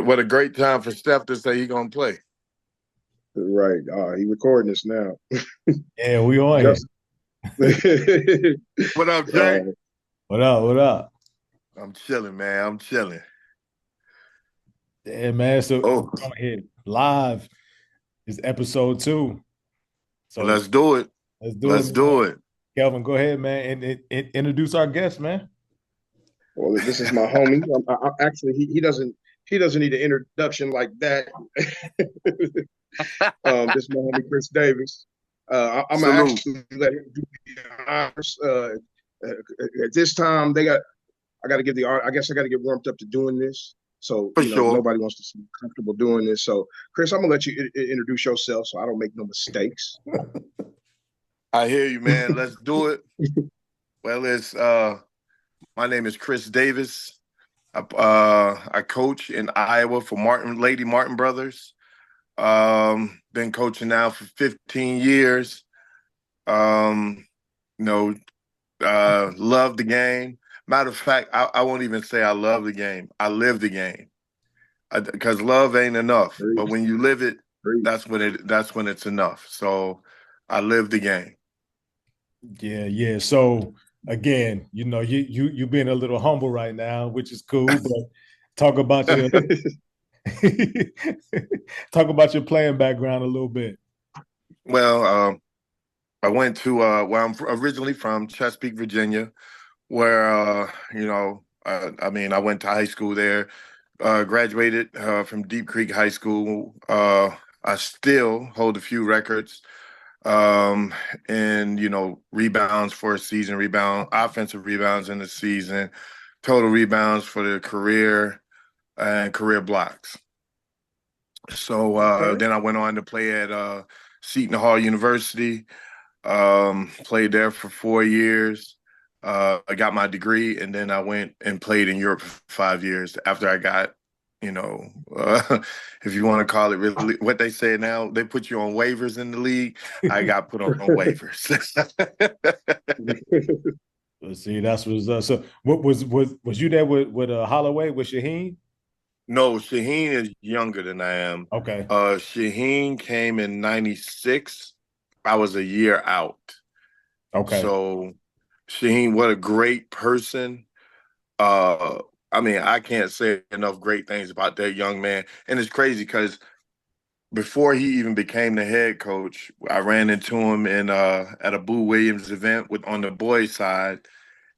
What a great time for Steph to say he gonna play. Right. He recording this now. Yeah, we on here. Just What up, uh, Jay? What up? What up? I'm chilling, man. I'm chilling. Yeah, man. So Oh, on here live is episode 2. So let's do it. let's do it, Let's man. do it. Kelvin, go ahead, man, and introduce our guest, man. well, this is my homie. Actually, he doesn't need an introduction like that. This is my homie Chris Davis. I'm gonna Salute actually let him do the honors. At this time, I got to give the art. I guess I got to get warmed up to doing this. So for sure. nobody wants to seem comfortable doing this. So Chris, I'm gonna let you introduce yourself so I don't make no mistakes. I hear you, man. Let's do it. Well, it's my name is Chris Davis. I coach in Iowa for Lady Martin Brothers. Been coaching now for 15 years. Um, you know, love the game. Matter of fact, I won't even say I love the game. I live the game because love ain't enough. But Preach, when you live it, preach. that's when it's enough. So I live the game. Yeah, yeah. So again, you being a little humble right now, which is cool, but talk about your talk about your playing background a little bit. Well, I went to where I'm originally from, Chesapeake, Virginia, where I mean, I went to high school there. Graduated from Deep Creek High School. I still hold a few records, um, and rebounds for a season, offensive rebounds in the season, total rebounds for the career, and career blocks. So Okay. then I went on to play at Seton Hall University. Played there for 4 years. I got my degree, and then I went and played in Europe for 5 years after I got, you know, uh, if you want to call it really what they say now, they put you on waivers in the league. I got put on waivers. Let's see, that's was so. What was you there with Holloway with Shaheen? No, Shaheen is younger than I am. Okay, Shaheen came in '96. I was a year out. okay. So Shaheen, what a great person. Uh, I mean, I can't say enough great things about that young man. And it's crazy because before he even became the head coach, I ran into him in at a Boo Williams event with on the boys side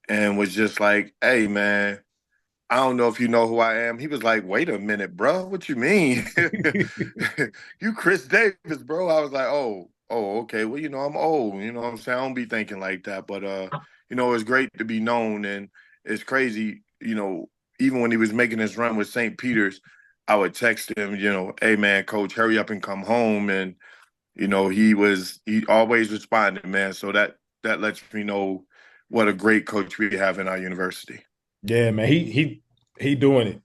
and was just like, "Hey, man, I don't know if you know who I am." He was like, "Wait a minute, bro. What you mean? You Chris Davis, bro?" I was like, "Oh, okay. Well, I'm old. You know what I'm saying? I don't be thinking like that, but it's great to be known, and it's crazy. Even when he was making his run with St. Peter's, I would text him, "Hey, man, coach, hurry up and come home." And he always responded, man. So that lets me know what a great coach we have in our university. Yeah, man. He doing it.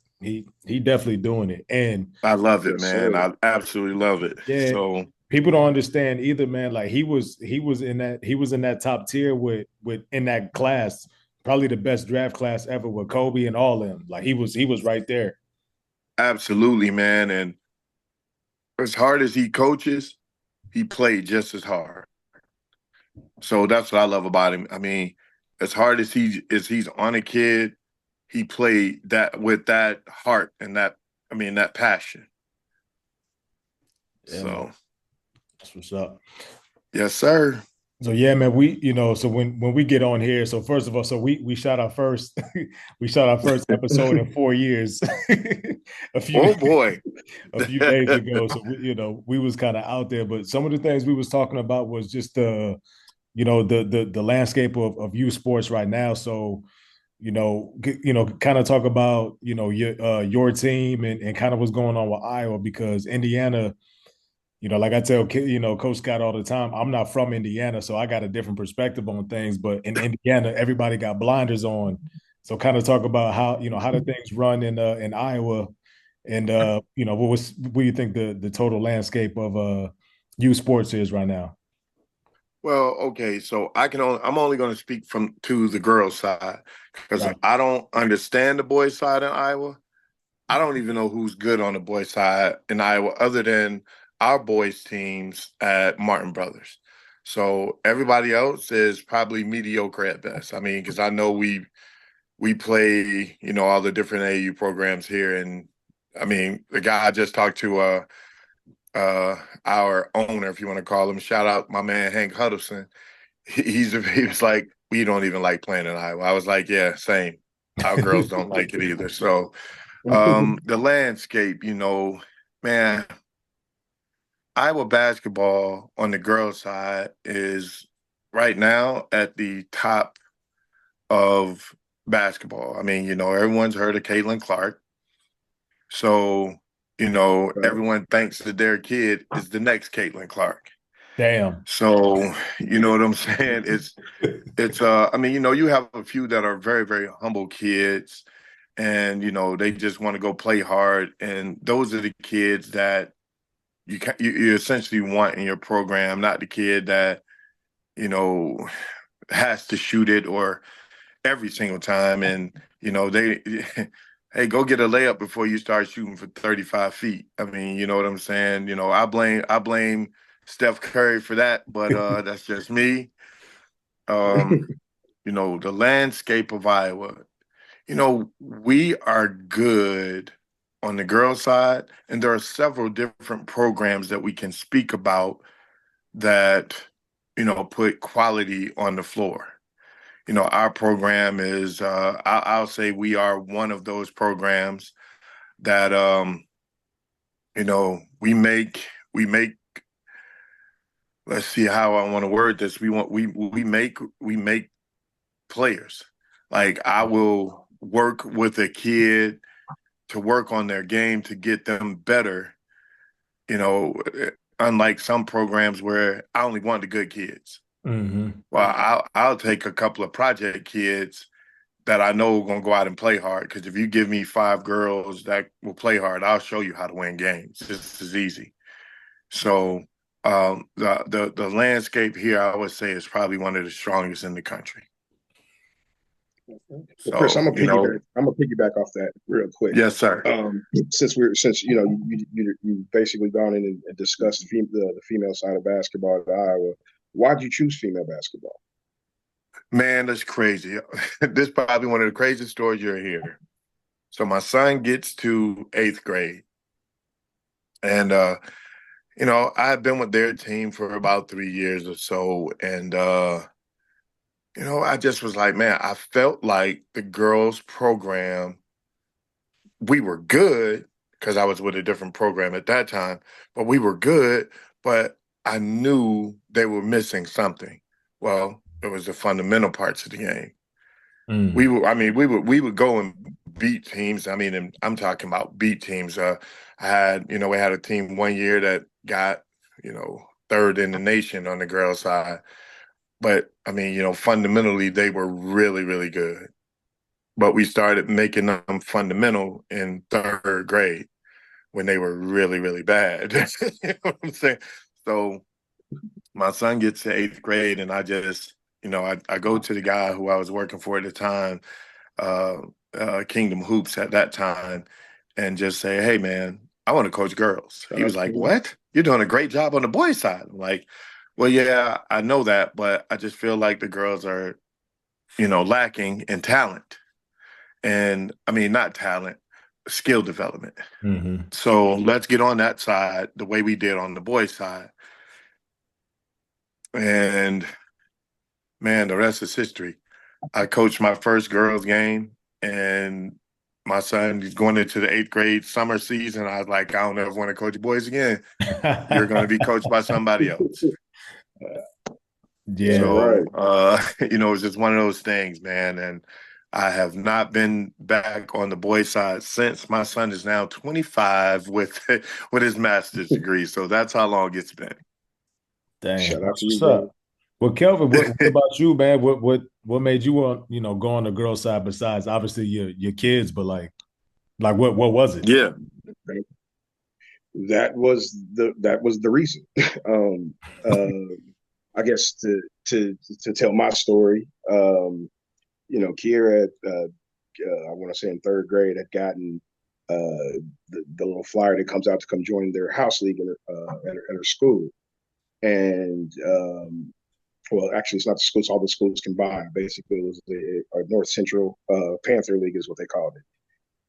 He definitely doing it. And I love it, Yes, man. sir. I absolutely love it. yeah, So people don't understand either, man. Like he was in that top tier with in that class, probably the best draft class ever with Kobe and all them. Like he was right there. absolutely, man. And as hard as he coaches, he played just as hard. So that's what I love about him. I mean, as hard as he's on a kid, he played that with that heart and that passion. Yeah, man. So That's what's up. yes, sir. So yeah, man, so when we get on here, so first of all, so we shot our first we shot our first episode in 4 years a few Oh boy. a few days ago. So we was kind of out there, but some of the things we was talking about was just the landscape of youth sports right now. So kind of talk about your team and kind of what's going on with Iowa because Indiana. Like I tell Coach Scott all the time, I'm not from Indiana, so I got a different perspective on things. But in Indiana, everybody got blinders on. So kind of talk about how the things run in Iowa, and what do you think the total landscape of youth sports is right now? Well, okay, so I'm only going to speak to the girls' side because Right. I don't understand the boys' side in Iowa. I don't even know who's good on the boys side in Iowa other than our boys teams at Martin Brothers. So everybody else is probably mediocre at best. I mean, because I know we play, all the different AU programs here, and I mean, the guy I just talked to, our owner, if you want to call him, shout out my man Hank Huddleston. He was like, we don't even like playing in Iowa. I was like, yeah, same. Our girls don't like it either. So the landscape, man, Iowa basketball on the girls' side is right now at the top of basketball. I mean, everyone's heard of Caitlin Clark. So, everyone thinks that their kid is the next Caitlin Clark. Damn. So, you know what I'm saying? It's I mean, you have a few that are very, very humble kids and they just want to go play hard. And those are the kids that you essentially want in your program, not the kid that, you know, has to shoot it or every single time. And, they hey, go get a layup before you start shooting for 35 feet. I mean, you know what I'm saying? I blame Steph Curry for that, but that's just me. Um, the landscape of Iowa, we are good on the girls' side, and there are several different programs that we can speak about that, put quality on the floor. Our program is, I'll say we are one of those programs that, we make, let's see how I want to word this. We make players. Like I will work with a kid to work on their game to get them better, you know, unlike some programs where I only want the good kids. Mm-hmm. Well, I'll take a couple of project kids that I know are going to go out and play hard. Because if you give me 5 girls that will play hard, I'll show you how to win games. It's as easy. So the landscape here, I would say, is probably one of the strongest in the country. Well, Chris, So I'm gonna piggyback off that real quick. yes, sir. Since you basically gone in and discussed the female side of basketball at Iowa, why did you choose female basketball? Man, that's crazy. This is probably one of the craziest stories you'll hear. So my son gets to 8th grade, and I had been with their team for about 3 years or so, and I just was like, man, I felt like the girls' program, we were good because I was with a different program at that time, but we were good, but I knew they were missing something. Well, it was the fundamental parts of the game. Mm. We would go and beat teams. I mean, and I'm talking about beat teams. We had a team one year that got, third in the nation on the girls' side. But I mean, fundamentally they were really, really good. But we started making them fundamental in 3rd grade when they were really, really bad. You know what I'm saying? So my son gets to 8th grade, and I just, I go to the guy who I was working for at the time, uh, Kingdom Hoops at that time, and just say, "Hey, man, I want to coach girls." Shout He out was to like, you. "What? You're doing a great job on the boys' side." I'm like, "Well, yeah, I know that, but I just feel like the girls are, lacking in talent, and I mean, not talent, skill development. Mm-hmm. So let's get on that side the way we did on the boys' side." And man, the rest is history. I coached my first girls' game, and my son is going into the 8th grade summer season. I was like, I don't ever want to coach boys again. You're going to be coached by somebody else. All Yeah. right. So, it's just one of those things, man. And I have not been back on the boys' side since my son is now 25 with his master's degree. So that's how long it's been. Dang. Shout out That's to you, what's brother. up. Well, Kelvin, what about you, man? What made you want, go on the girl side besides obviously your kids, but like what was it? Yeah. That was the reason. um, I guess to tell my story. Kiera, I want to say in 3rd grade, had gotten the little flyer that comes out to come join their house league at her school. And well, actually, it's not the schools; all the schools combined. Basically, it was the North Central Panther League is what they called it.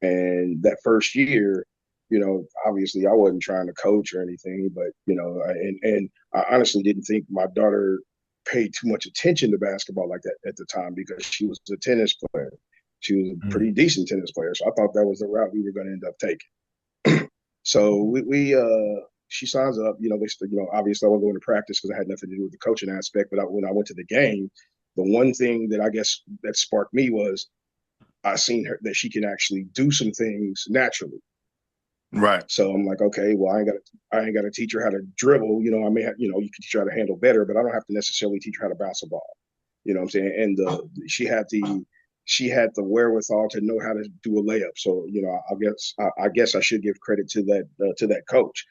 And that first year, obviously, I wasn't trying to coach or anything, but and I honestly didn't think my daughter paid too much attention to basketball like that at the time because she was a tennis player. She was a pretty decent tennis player, so I thought that was the route we were going to end up taking. So she signs up. Obviously I wasn't going to practice because I had nothing to do with the coaching aspect. But when I went to the game, the one thing that I guess that sparked me was I seen her that she can actually do some things naturally. Right. So I'm like, okay, well, I ain't got to teach her how to dribble. I may have, you can teach her how to handle better, but I don't have to necessarily teach her how to bounce a ball. You know what I'm saying? And she had the wherewithal to know how to do a layup. So I guess I should give credit to that coach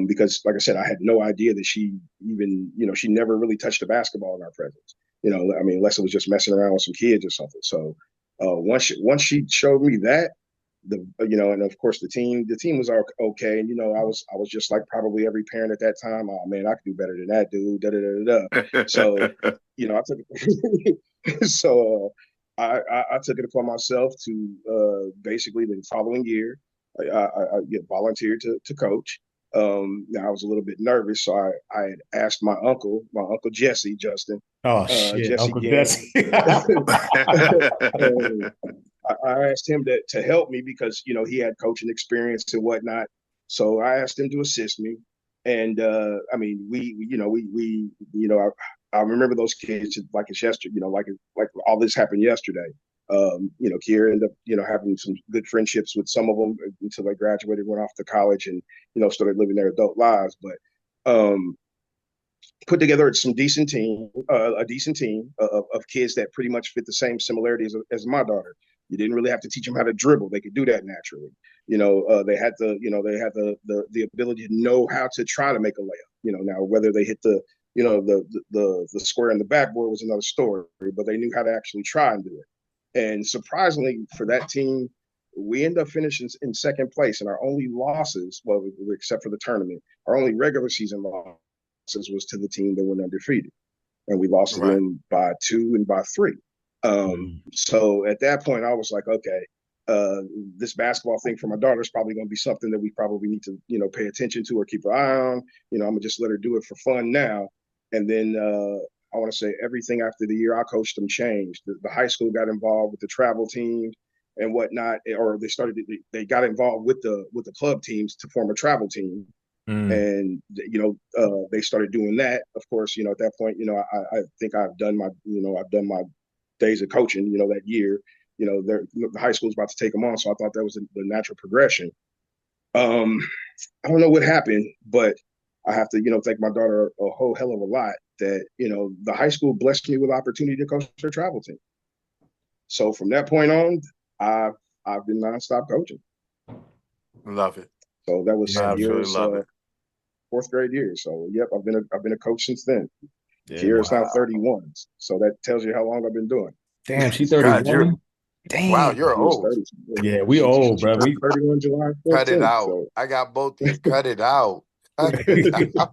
because, like I said, I had no idea that she even she never really touched a basketball in our presence. I mean, unless it was just messing around with some kids or something. So once she showed me that, and of course the team was okay, and I was just like probably every parent at that time. Oh man, I could do better than that dude. Da da da da. So I took it. So I took it upon myself to basically the following year I get volunteered to coach. Now I was a little bit nervous, so I had asked my uncle Jesse Justin. Oh shit, Jesse Uncle Gann. Jesse. I asked him to help me because he had coaching experience and whatnot. So I asked him to assist me, and I mean I remember those kids like it's yesterday. Like all this happened yesterday. Kiera ended up having some good friendships with some of them until they graduated, went off to college, and started living their adult lives. But put together a decent team of kids that pretty much fit the same similarities as my daughter. You didn't really have to teach them how to dribble; they could do that naturally. They had the ability to know how to try to make a layup. Now whether they hit the square in the backboard was another story, but they knew how to actually try and do it. And surprisingly for that team, we end up finishing in second place, and our only losses, well, except for the tournament, our only regular season losses was to the team that went undefeated, and we lost to Right. them by 2 and by 3. So at that point, I was like, okay, this basketball thing for my daughter is probably going to be something that we probably need to, pay attention to or keep an eye on. I'm gonna just let her do it for fun now, and then I want to say everything after the year I coached them changed. The high school got involved with the travel teams and whatnot, or they got involved with the club teams to form a travel team. And they started doing that. Of course, at that point, I think I've done my days of coaching. That year, the high school's about to take them on, so I thought that was the natural progression. I don't know what happened, but I have to thank my daughter a whole hell of a lot that the high school blessed me with the opportunity to coach their travel team. So from that point on, I've been nonstop coaching. Love it. So that was Absolutely love it. 4th grade year. So yep, I've been a coach since then. Yeah, Kiera's now 31, so that tells you how long I've been doing. Damn, she's God, 31. Damn. Wow, you're old. 30. Yeah, we old, bro. We 31 July 14th. Cut it out. So. I got both of you. Cut it out. Cut it out.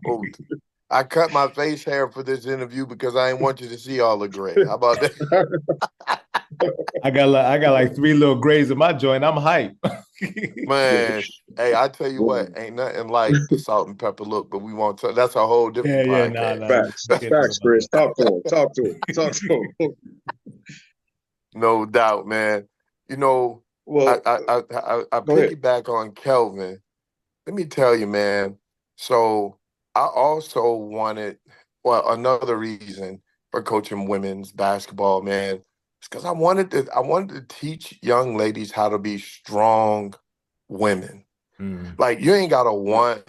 I cut my face hair for this interview because I didn't want you to see all the gray. How about that? I got like 3 little grays in my joint. I'm hype. Man, hey, I tell you what, ain't nothing like the salt and pepper look, but we won't talk. That's a whole different podcast. Nah. Facts, Chris. Talk to him. No doubt, man. Well, I piggyback on Kelvin. Let me tell you, man. So I also wanted, another reason for coaching women's basketball, man, is because I wanted to teach young ladies how to be strong women. Like you ain't gotta want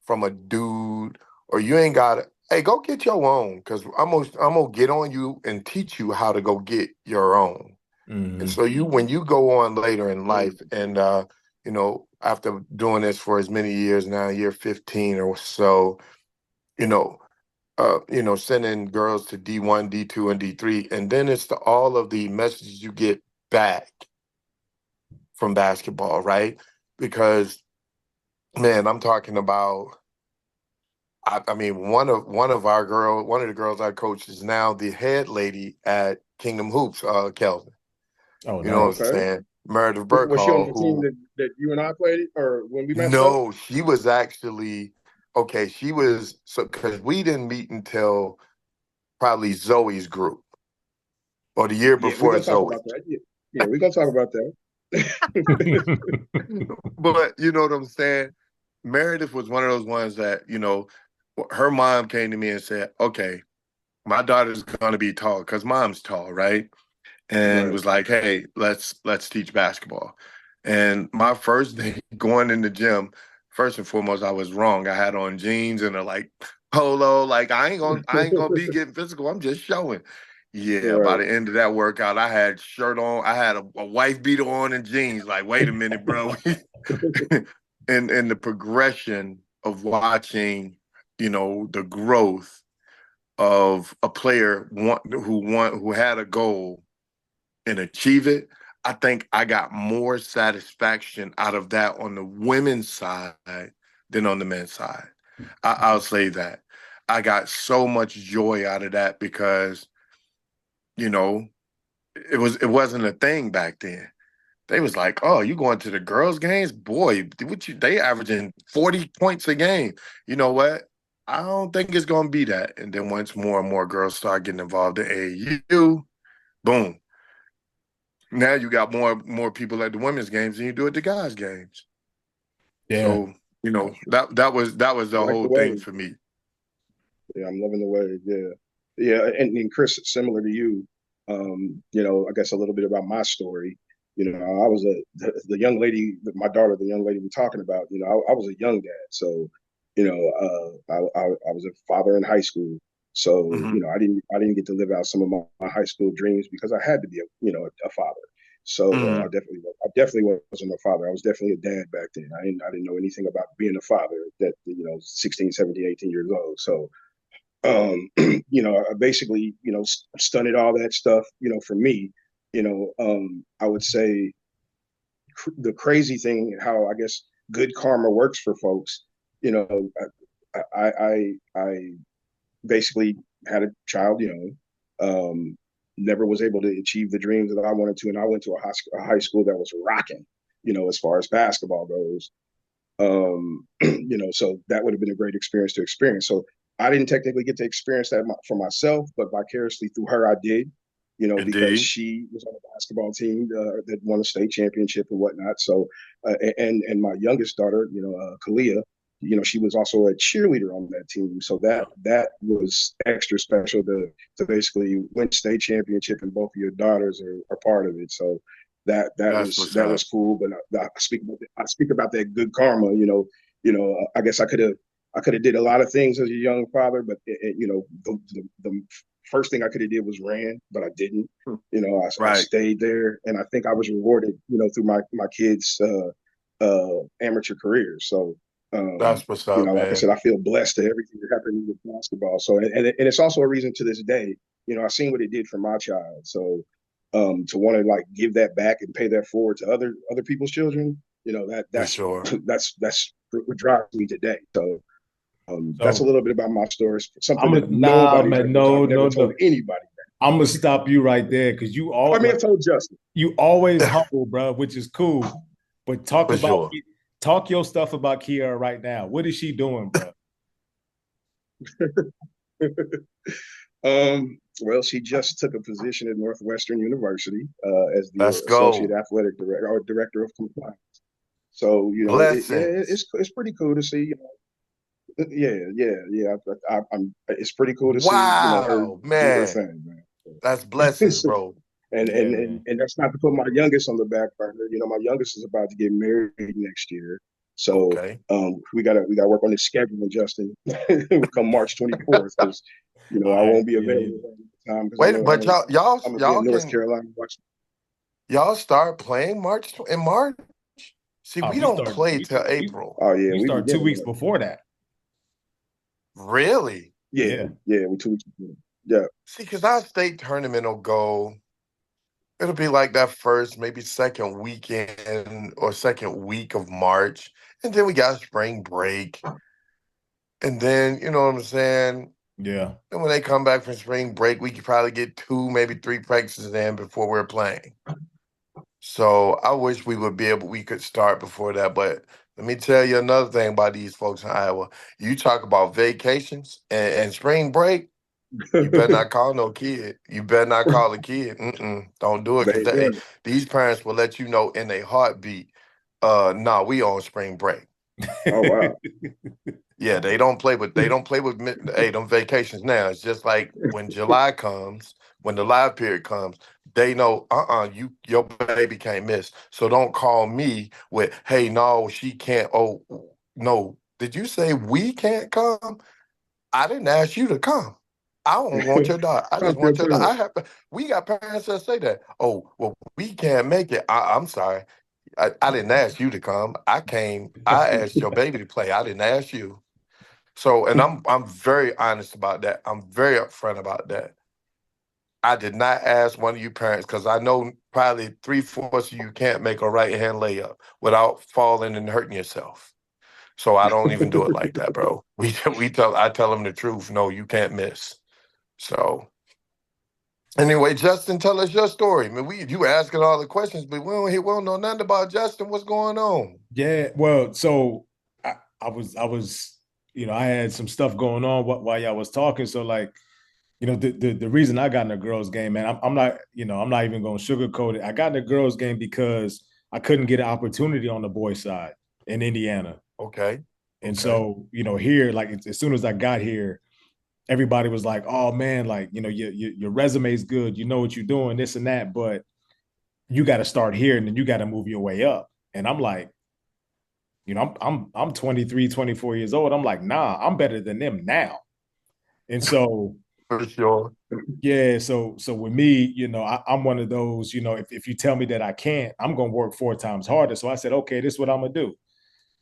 from a dude, or you ain't gotta, hey, go get your own, because I'm gonna get on you and teach you how to go get your own. And so when you go on later in life and after doing this for as many years now, year 15 or so, sending girls to D1, D2, and D3, and then it's all of the messages you get back from basketball, right? because man, I'm talking about. I mean, one of the girls I coach is now the head lady at Kingdom Hoops, Kelvin. Oh, You know what I'm nice. Okay. saying? Meredith Was she on Burkhall, the team who that you and I played or when we messed up? no, she was actually okay. She was so because we didn't meet until probably Zoe's group or the year Yeah, we're before gonna talk Zoe. about that. Yeah, yeah, we're gonna talk about that. But you know what I'm saying? Meredith was one of those ones that, her mom came to me and said, okay, my daughter's gonna be tall because mom's tall, right? And Right. was like, hey, let's teach basketball. And my first day going in the gym, first and foremost, I was wrong. I had on jeans and a like polo. Like I ain't gonna be getting physical. I'm just showing. Yeah, by Right. the end of that workout, I had shirt on, I had a wife beater on and jeans. Like, wait a minute, bro. and the progression of watching, the growth of a player who had a goal and achieve it, I think I got more satisfaction out of that on the women's side than on the men's side. I'll say that. I got so much joy out of that because, you know, it wasn't a thing back then. They was like, oh, you going to the girls' games? Boy, they averaging 40 points a game. You know what? I don't think it's gonna be that. And then once more and more girls start getting involved in AAU, boom, now you got more people at the women's games than you do at the guys' games. Yeah. So, that was I the like the whole thing way. for me. Yeah, I'm loving the way. Yeah, yeah, and Chris, similar to you, I guess a little bit about my story. I was the young lady, my daughter, the young lady we're talking about. I was a young dad, so I was a father in high school. So Hmm. I didn't get to live out some of my high school dreams because I had to be a father. So Hmm. I definitely wasn't a father. I was definitely a dad back then. I didn't know anything about being a father that 16, 17, 18 years old. So I basically, stunted all that stuff, for me, I would say the crazy thing, how I guess good karma works for folks, you know, I basically had a child, never was able to achieve the dreams that I wanted to. And I went to a high school that was rocking, as far as basketball goes. So that would have been a great experience to experience. So I didn't technically get to experience that for myself, but vicariously through her, I did, because Indeed. she was on a basketball team that won a state championship and whatnot. So, and my youngest daughter, Kalia, she was also a cheerleader on that team. So that was extra special to basically win state championship, and both of your daughters are part of it. So that that That's was what's that up. was cool. But I speak about that good karma. I guess I could have did a lot of things as a young father, but the first thing I could have did was ran, but I didn't. I Right. stayed there, and I think I was rewarded, through my kids' amateur careers. So, That's what's up, like I man. said, I feel blessed to everything that happened with basketball. So, and it's also a reason to this day. I've seen what it did for my child. So, to want to like give that back and pay that forward to other people's children, that For that's sure. that's what drives me today. So, that's a So little bit about my story. Something I'm a that nah, nobody's man. ever told. No, I've never no, told no. anybody. I'm gonna stop you right there because I may have told Justin. you always humble, bro, which is cool. But For sure. talk your stuff about Kiara right now. What is she doing, bro? Well, she just took a position at Northwestern University as the Let's associate go. athletic director or director of compliance. So Blessings. it's pretty cool to see. Yeah, yeah, yeah. It's pretty cool to see her Wow, do her man. thing, man. That's blessings, So, bro. and, Yeah, and and man. and that's not to put my youngest on the back burner. My youngest is about to get married next year, so Okay. we gotta work on his scheduling, Justin. Come March 24th, because All I right. won't be Yeah, available yeah. at the time because I Wait, know but I'm gonna be in North can Carolina watching. y'all start playing in March? See, Oh, we don't play till April. Oh yeah, we we start begin 2 weeks in before that. Really? yeah, Yeah. yeah, we 2 weeks. Yeah, See, because our state tournament will go. it'll be like that first, maybe second weekend or second week of March. And then we got spring break. And then, you know what I'm saying? Yeah. And when they come back from spring break, we could probably get two, maybe three practices in before we're playing. So I wish we could start before that. But let me tell you another thing about these folks in Iowa. You talk about vacations and spring break, you better not call no kid. You better not call a kid. Don't do it They because ain't doing it. these parents will let you know in a heartbeat. Nah, we on spring break. Oh wow. Yeah, they don't play with hey, them vacations now. It's just like when July comes, when the live period comes, they know your baby can't miss. So don't call me with, hey, no, she can't. Oh no. Did you say we can't come? I didn't ask you to come. I don't want your daughter. I just Talk your want your daughter. talk. We got parents that say that. Oh, well, we can't make it. I'm sorry. I didn't ask you to come. I came. I asked your baby to play. I didn't ask you. So, and I'm very honest about that. I'm very upfront about that. I did not ask one of you parents because I know probably three-fourths of you can't make a right hand layup without falling and hurting yourself. So I don't even do it like that, bro. I tell them the truth. No, you can't miss. So anyway, Justin, tell us your story. I mean, you asking all the questions, but we don't know nothing about Justin. What's going on? Yeah, well, so I was, I had some stuff going on while y'all was talking. So like, the reason I got in the girls' game, man, I'm not, I'm not even going to sugarcoat it. I got in the girls' game because I couldn't get an opportunity on the boys' side in Indiana. Okay. And Okay. so, here, like as soon as I got here, everybody was like, "Oh man, like your resume is good. You know what you're doing, this and that, but you got to start here and then you got to move your way up." And I'm like, I'm 23, 24 years old. I'm like, nah, I'm better than them now. And so, For sure. yeah, so with me, I'm one of those, if you tell me that I can't, I'm gonna work four times harder. So I said, okay, this is what I'm gonna do.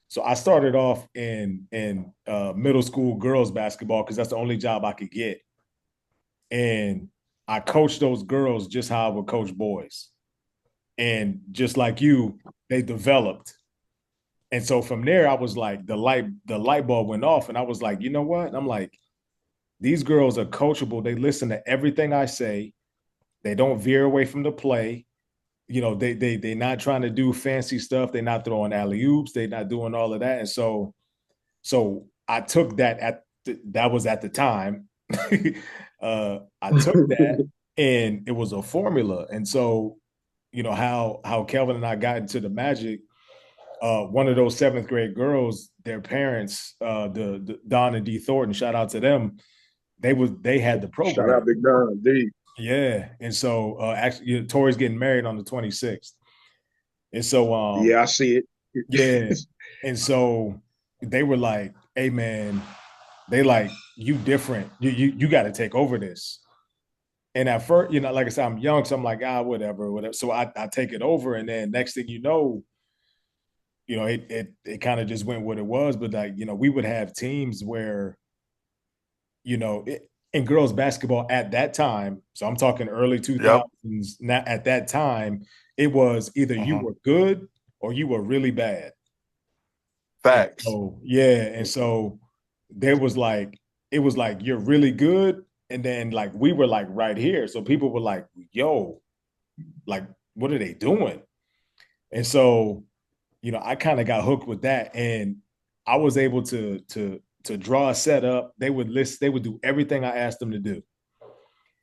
So I started off in middle school girls basketball because that's the only job I could get. And I coached those girls just how I would coach boys. And just like you, they developed. And so from there, I was like, the light bulb went off, and I was like, you know what? I'm like, these girls are coachable. They listen to everything I say. They don't veer away from the play. They're not trying to do fancy stuff. They're not throwing alley oops. They're not doing all of that. And so I took that that was at the time. I took that, and it was a formula. And so, how Kelvin and I got into the Magic. One of those seventh grade girls, their parents, the Don and D Thornton, shout out to them. They had the Shout program. out Big Don D. Yeah. And so actually Tori's getting married on the 26th. And so Yeah, I see yeah. it. And so they were like, hey man, they like, you different. You got to take over this. And at first, like I said, I'm young, so I'm like, whatever, whatever. So I take it over, and then next thing you know, it kind of just went what it was. But like, we would have teams where, in girls basketball at that time, so I'm talking early Yep. 2000s, not at that time, it was either you Hmm. were good or you were really bad. And Facts. so, yeah. And so there was like, it was like, you're really good. And then like, we were like right here. So people were like, yo, like, what are they doing? And so, I kind of got hooked with that. And I was able to draw a set up. They would do everything I asked them to do.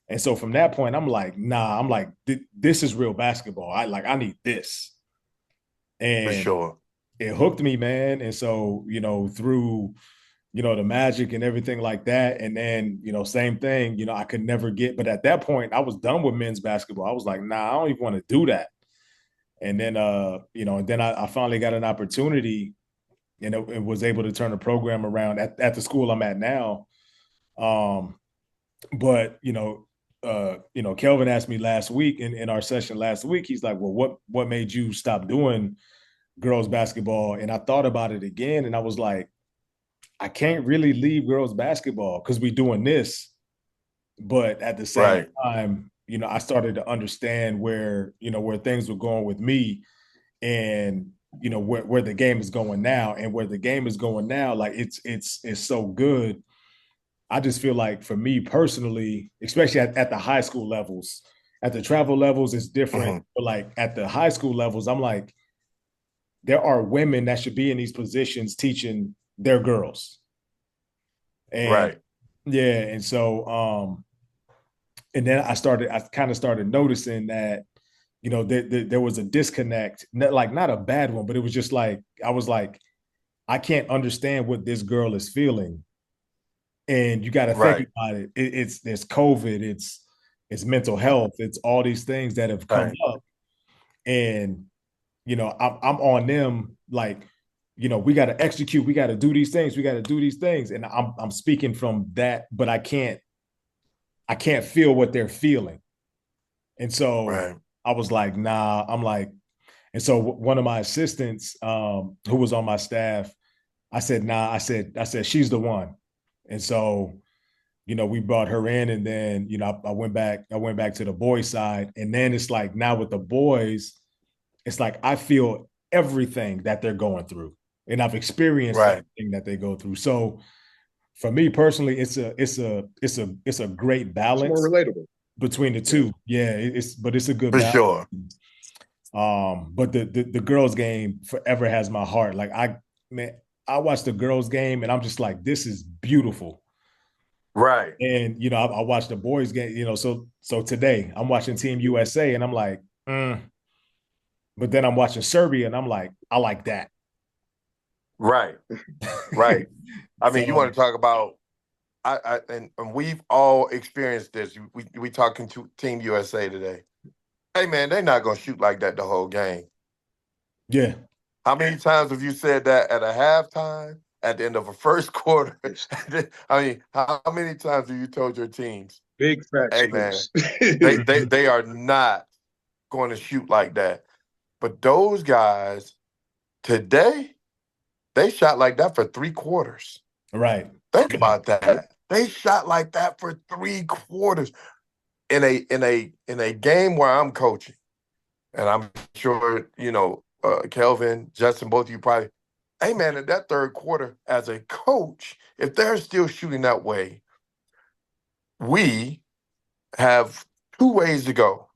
And so from that point, I'm like, nah, I'm like, this is real basketball. I need this. For And sure. it hooked me, man. And so, through, the Magic and everything like that. And then, same thing, I could never get, but at that point, I was done with men's basketball. I was like, nah, I don't even want to do that. And then, and then I finally got an opportunity, and it was able to turn the program around at the school I'm at now. Um, but Kelvin asked me last week in our session last week. He's like, "Well, what made you stop doing girls basketball?" And I thought about it again, and I was like, "I can't really leave girls basketball because we're doing this, but at the same Right. time." I started to understand where things were going with me, and where the game is going now, and where the game is going now, like it's so good. I just feel like for me personally, especially at the high school levels, at the travel levels, it's different. Mhm. But like at the high school levels, I'm like, there are women that should be in these positions teaching their girls. And Right. yeah, and so and then I kind of started noticing that, there was a disconnect, not a bad one, but it was just like, I was like, I can't understand what this girl is feeling. And you got to think Right. about it. It's there's COVID, it's mental health, it's all these things that have come Right. up, and I'm on them like, we got to execute, we got to do these things, we got to do these things, and I'm speaking from that, but I can't feel what they're feeling, and so Right. I was like, nah, I'm like, and so one of my assistants, who was on my staff, I said, nah, I said she's the one, and so we brought her in, and then I went back to the boys side, and then it's like now with the boys, it's like I feel everything that they're going through, and I've experienced Right. everything that they go through. So for me personally, it's a great It's more balance relatable. between the Yeah. two. Yeah, but it's a good For balance. sure. But the girls game forever has my heart. Like man, I watch the girls game and I'm just like, this is beautiful. Right. And I watched the boys game. So today I'm watching Team USA, and I'm like, but then I'm watching Serbia, and I'm like, I like that. Right. Right. I mean, you want So to talk about and we've all experienced this. We talking to Team USA today. Hey man, they're not gonna shoot like that the whole game. yeah, How many times have you said that at a halftime, at the end of a first quarter? It's I mean, how many times have you told your teams, big facts, hey man, Chris. mhm, they are not going to shoot like that. But those guys today, they shot like that for 3 quarters. right, Think yeah, about that. They shot like that for 3 quarters in a game where I'm coaching. And I'm sure, Kelvin, Justin, both of you probably, hey man, in that third quarter, as a coach, if they're still shooting that way, we have two ways to go.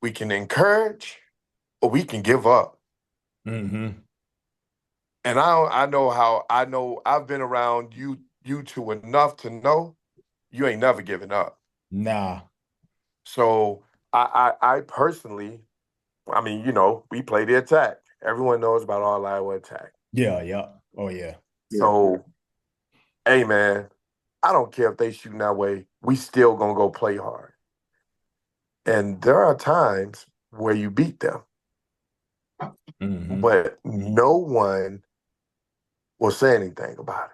We can encourage or we can give up. hmm And I know I've been around you two enough to know you ain't never giving up. nah, So I personally, I mean, we play the attack. Everyone knows about all Iowa attack. yeah, yeah, oh yeah, Yeah. So, hey man, I don't care if they shooting that way. We still gonna go play hard. And there are times where you beat them, hmm but no one will say anything about it.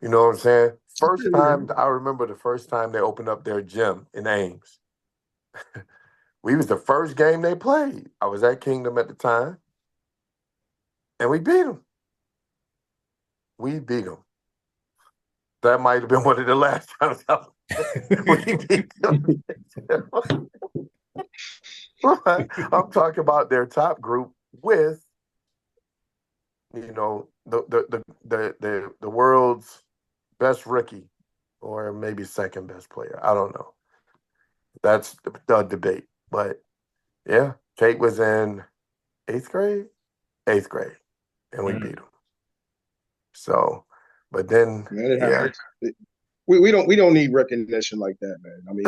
You know what I'm saying? First time I remember the first time they opened up their gym in Ames. We was the first game they played. I was at Kingdom at the time, and we beat them. We beat them. That might have been one of the last times we beat them. I'm talking about their top group with, the world's best rookie, or maybe second best player. I don't know. That's the debate. But yeah, Kate was in eighth grade, and we beat him. So, but then, Man, it yeah. happens. We don't need recognition like that, man. I mean,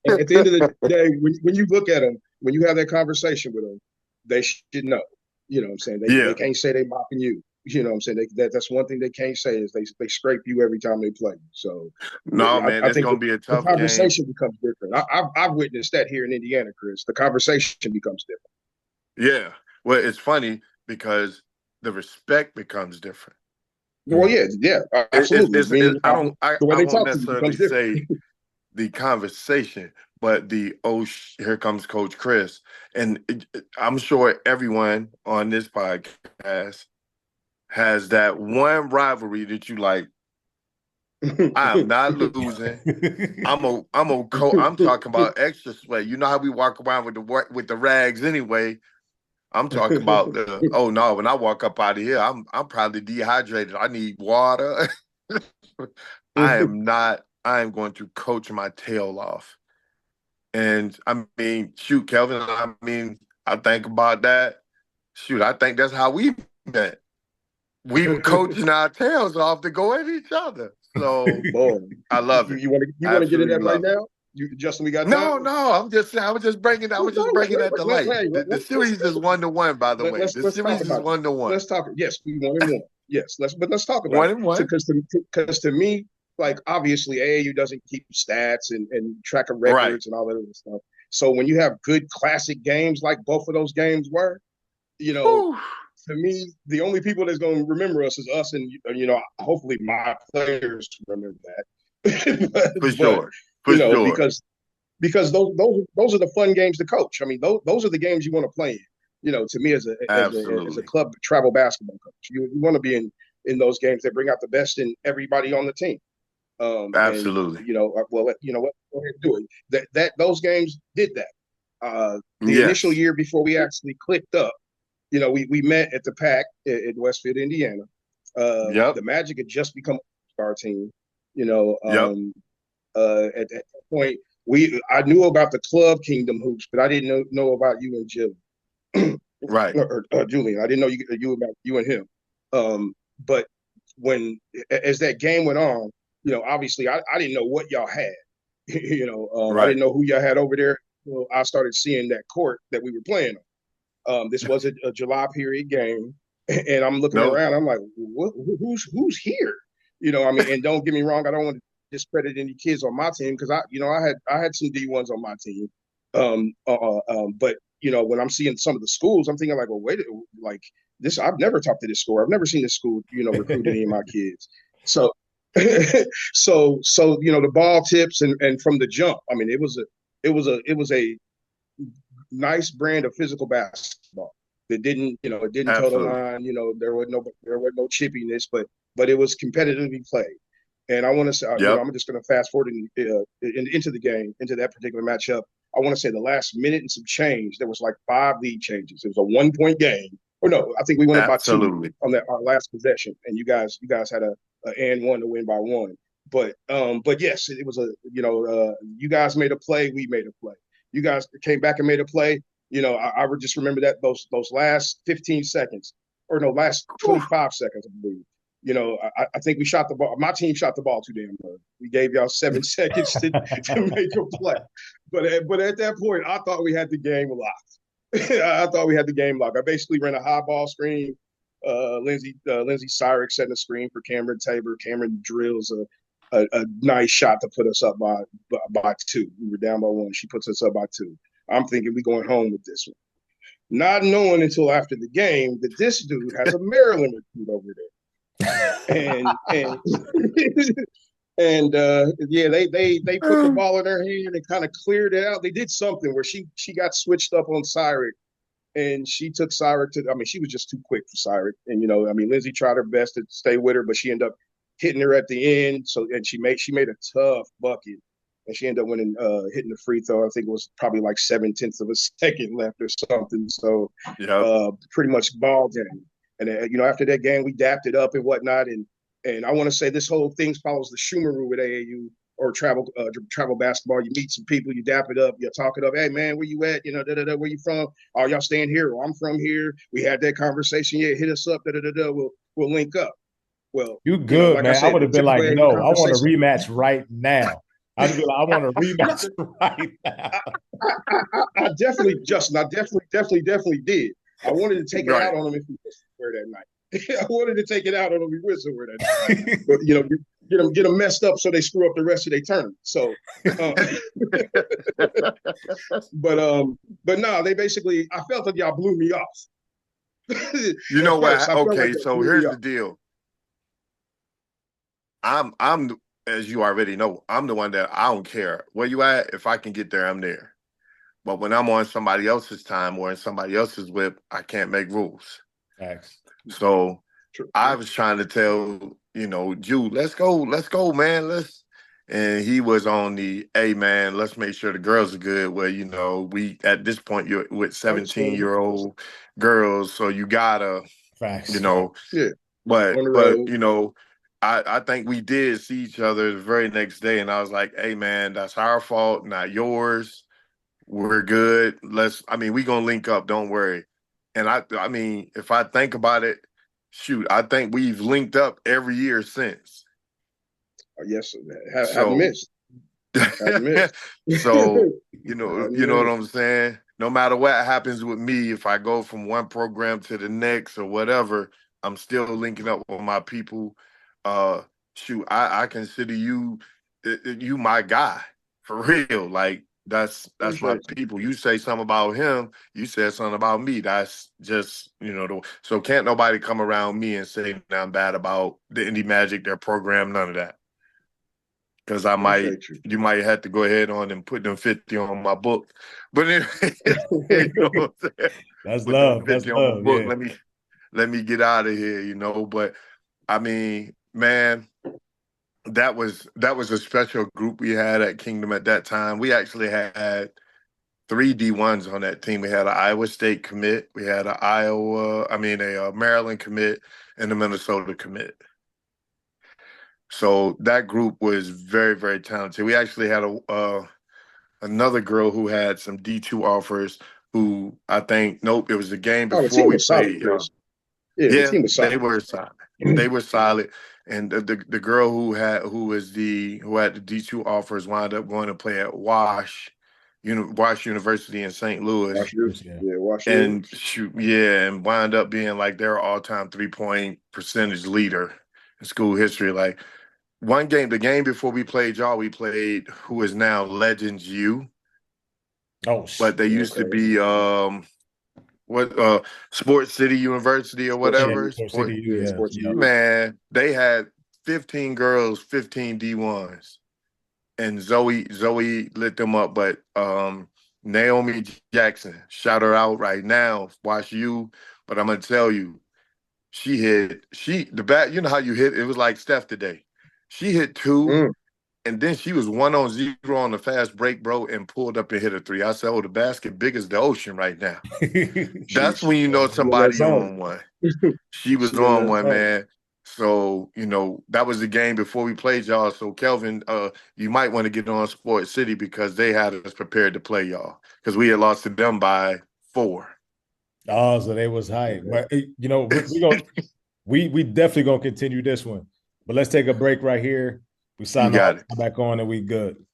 at the end of the day, when you look at them, when you have that conversation with them, they should know. You know what I'm saying? They Yeah. can't say they mocking you. You know what I'm saying? That's one thing they can't say is they scrape you every time they play. So No, man, I it's think gonna be a the tough game. conversation becomes different. I've witnessed that here in Indiana, Chris. The conversation becomes different. Yeah. Well, it's funny because the respect becomes different. Well, yeah, yeah, absolutely. I don't The way I they won't talk to you necessarily becomes different. say the conversation, but here comes Coach Chris, and I'm sure everyone on this podcast has that one rivalry that you like. I am not losing. I'm talking about extra sweat. You know how we walk around with the rags anyway. I'm talking about the oh no, when I walk up out of here, I'm probably dehydrated. I need water. I am going to coach my tail off. And I mean, shoot, Kelvin, I mean, I think about that. Shoot, I think that's how we met. We were coaching our tails off to go at each other. So Boy, I love it. you I want to get in absolutely that right love it. now? Justin, we got time. No, no, I Well, was just no, bringing that to light. hey, The series is 1-1, by the way. The let's talk series is about this. 1-1. Let's talk. Yes, we 1-1. Yes, let's talk about One it. and So, one. because to me, like obviously AAU doesn't keep stats and track of Right. records and all that other stuff. So when you have good classic games like both of those games were, you know, Whew. to me, the only people that's going to remember us is us, and hopefully my players remember that. For but sure. For sure. because those are the fun games to coach. I mean, those are the games you want to play in. To me as a Absolutely. club travel basketball coach, you want to be in those games that bring out the best in everybody on the team. And Absolutely. well, you know what, go ahead and do it. That those games did that. The initial Yes. year before we actually clicked up, we met at the PAC in Westfield, Indiana. Yep. The Magic had just become a star team. You know, Yep. at that point, I knew about the club Kingdom hoops, but I didn't know about you and Jill Right. or Julian. I didn't know you about you and him. But when as that game went on, obviously I didn't know what y'all had. I Right. didn't know who y'all had over there. Well, I started seeing that court that we were playing on. This was a July period game, and I'm looking No. around. I'm like, who's here? I mean, and don't get me wrong, I don't want to discredit any kids on my team because I had some D1s on my team. But when I'm seeing some of the schools, I'm thinking like, well, wait, like this, I've never talked to this school. I've never seen this school, recruit any of my kids. So, the ball tips and from the jump. I mean, it was a nice brand of physical basketball that it didn't toe the Absolutely. line. There was no chippiness, but it was competitively played. And I want to say, Yep. I'm just going to fast forward into the game, into that particular matchup. I want to say the last minute and some change, there was like 5 lead changes. It was a 1 point game. Or no, I think we won it by 2 Absolutely. on that our last possession, and you guys had a and one to win by 1. But yes, it was you guys made a play, we made a play. You guys came back and made a play. I would just remember that those last 15 seconds, or no, last Whew. 25 seconds, I believe. I think we shot the ball. My team shot the ball too damn low. We gave y'all 7 seconds to make a play. But at that point, I thought we had the game locked. I thought we had the game locked. I basically ran a high ball screen. Lindsay Syrick setting a screen for Cameron Tabor. Cameron drills a nice shot to put us up by 2. We were down by 1. She puts us up by 2. I'm thinking we're going home with this one. Not knowing until after the game that this dude has a Maryland recruit over there. And yeah, they put the ball in her hand and kind of cleared it out. They did something where she got switched up on Syrick, and she took Syrick to. I mean, she was just too quick for Syrick, and Lindsay tried her best to stay with her, but she ended up hitting her at the end. So and she made a tough bucket, and she ended up winning, hitting the free throw. I think it was probably like 7/10 of a second left or something. So Yep. pretty much ball game. And after that game, we dapped it up and whatnot. And I want to say this whole thing follows the Schumer rule with AAU or travel basketball. You meet some people, you dap it up, you talk it up. Hey man, where you at? Where you from? Oh, y'all staying here? Well, I'm from here. We had that conversation. Yeah, hit us up. We'll link up. Well, You good, like I man. I said, would the have been typical like, AAU no, I want a conversation. rematch right now. I'd be like, I want a rematch right now. I definitely, Justin, I definitely did. I wanted to take it Right. out on them if we went somewhere that night. I wanted to take it out on them if we went somewhere that night. But get them messed up so they screw up the rest of their tournament. So, but no, they basically. I felt that y'all blew me off. You At know first, what? I felt like Okay, y'all so blew me here's off. the deal. I'm as you already know, I'm the one that I don't care where you at. If I can get there, I'm there. But when I'm on somebody else's time or in somebody else's whip, I can't make rules. Thanks. So True. I was trying to tell, Jude, let's go, man, and he was on the, hey, man, let's make sure the girls are good. Well, we at this point you're with Understood. 17-year-old girls, so you gotta, you Facts. know, Yeah. but On the but road. I think we did see each other the very next day, and I was like, hey, man, that's our fault, not yours. We're good. We gonna link up. Don't worry. And I mean, if I think about it, shoot, I think we've linked up every year since. Yes, haven't So, missed. Haven't missed. so Haven't you know what missed. I'm saying? No matter what happens with me, if I go from one program to the next or whatever, I'm still linking up with my people. Uh, shoot, I consider you my guy for real. Like that's my Appreciate you. people. You say something about him, you said something about me. That's just so can't nobody come around me and say that I'm bad about the Indy Magic, their program, none of that. Because Appreciate you. you might have to go ahead on and put them 50 on my book. But anyway, you know what I'm saying? That's Put them love. That's 50 on my love. book. Yeah. Let me get out of here, But I mean, man, that was a special group we had at Kingdom at that time. We actually had three D1s on that team. We had an Iowa State commit, we had a Maryland commit, and a Minnesota commit. So that group was very, very talented. We actually had another girl who had some D2 offers. Who I think, nope, it was the game Oh, the before team we was solid, played. Chris. Yeah, the Yeah, team was they solid. were solid. They were solid, and the girl who had the D2 offers wound up going to play at Wash University in St. Louis, Wash U. Yeah. Yeah, Wash U. and shoot, yeah, and wound up being like their all-time 3-point percentage leader in school history. Like the game before we played y'all, we played who is now Legends U, Oh, but they used to Okay. be what Sports City University or Sports yeah. whatever. City. Or City. Yeah, Yeah. Sports Yeah. City. Man, they had 15 girls, 15 D1s, and Zoe lit them up. But Naomi Jackson, shout her out right now. Watch you, but I'm gonna tell you, the bat. You know how you hit? It was like Steph today. She hit two, Mm. and then she was 1-on-0 on the fast break, bro, and pulled up and hit a three. I said, "Oh, the basket big as the ocean right now." That's when you know She in that somebody zone. on one. She was She in on that one, zone. man. So, that was the game before we played y'all. So, Kelvin, you might want to get on Sports City because they had us prepared to play y'all because we had lost to them by 4. Oh, so they was hype. Okay. But we definitely gonna continue this one. But let's take a break right here. We You sign off, got it. come back on, and we good.